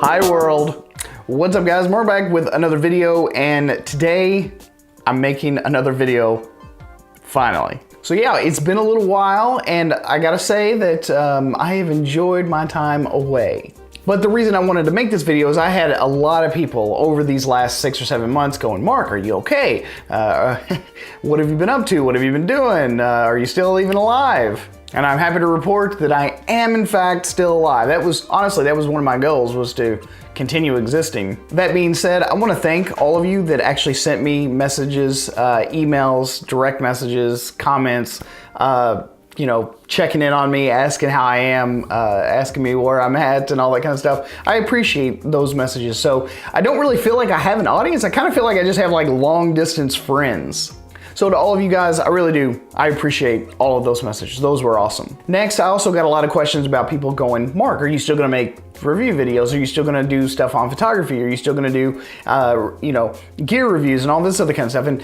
Hi world, what's up guys? Mark back with another video, and today I'm making another video, finally. So yeah, it's been a little while, and I gotta say that I have enjoyed my time away. But the reason I wanted to make this video is I had a lot of people over these last 6 or 7 months going, Mark, are you okay? What have you been up to? What have you been doing? Are you still even alive? And I'm happy to report that I am in fact still alive. Honestly, that was one of my goals, was to continue existing. That being said, I want to thank all of you that actually sent me messages, emails, direct messages, comments, you know, checking in on me, asking how I am, asking me where I'm at and all that kind of stuff. I appreciate those messages. So I don't really feel like I have an audience. I kind of feel like I just have like long distance friends. So to all of you guys, I really do. I appreciate all of those messages. Those were awesome. Next, I also got a lot of questions about people going, Mark, are you still gonna make review videos? Are you still gonna do stuff on photography? Are you still gonna do, you know, gear reviews and all this other kind of stuff? And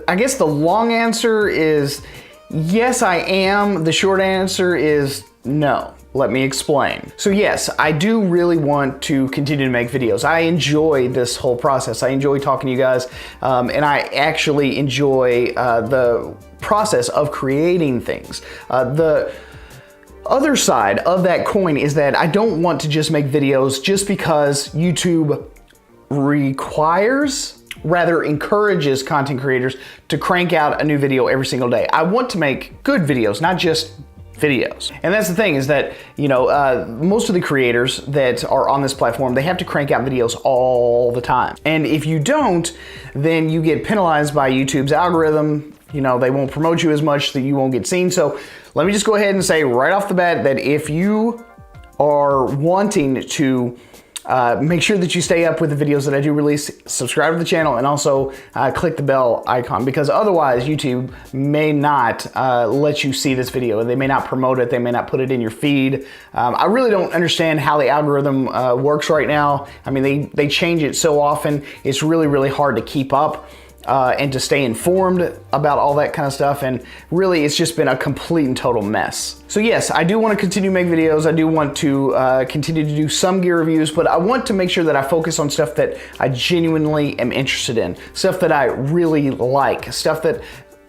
I guess the long answer is, yes, I am. The short answer is no. Let me explain. So yes, I do really want to continue to make videos. I enjoy this whole process. I enjoy talking to you guys, and I actually enjoy the process of creating things. The other side of that coin is that I don't want to just make videos just because YouTube requires, rather encourages content creators to crank out a new video every single day. I want to make good videos, not just videos. And that's the thing, is that, you know, most of the creators that are on this platform, they have to crank out videos all the time. And if you don't, then you get penalized by YouTube's algorithm. You know, they won't promote you as much, that you won't get seen. So let me just go ahead and say right off the bat that if you are wanting to make sure that you stay up with the videos that I do release, subscribe to the channel, and also click the bell icon, because otherwise YouTube may not let you see this video. They may not promote it. They may not put it in your feed. I really don't understand how the algorithm works right now. I mean, they change it so often. It's really, really hard to keep up and to stay informed about all that kind of stuff. And really, it's just been a complete and total mess. So yes, I do want to continue to make videos. I do want to continue to do some gear reviews, but I want to make sure that I focus on stuff that I genuinely am interested in, stuff that I really like, stuff that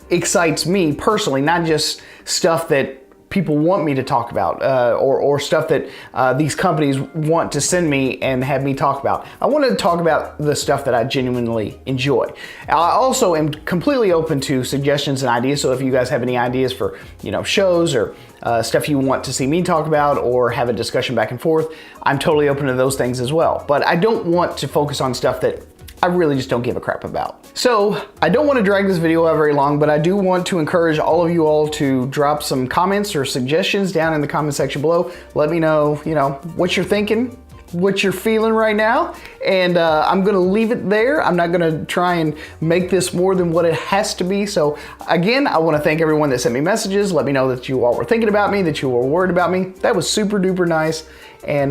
excites me personally, not just stuff that people want me to talk about, or stuff that these companies want to send me and have me talk about. I want to talk about the stuff that I genuinely enjoy. I also am completely open to suggestions and ideas, so if you guys have any ideas for, you know, shows or stuff you want to see me talk about or have a discussion back and forth, I'm totally open to those things as well. But I don't want to focus on stuff that I really just don't give a crap about. So I don't want to drag this video out very long, but I do want to encourage all of you all to drop some comments or suggestions down in the comment section below. Let me know, you know, what you're thinking, what you're feeling right now, and I'm gonna leave it there. I'm not gonna try and make this more than what it has to be. So again, I want to thank everyone that sent me messages. Let me know that you all were thinking about me, that you were worried about me. That was super duper nice, and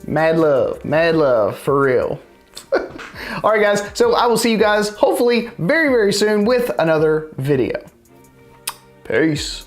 mad love for real. All right, guys, so I will see you guys hopefully very, very soon with another video. Peace.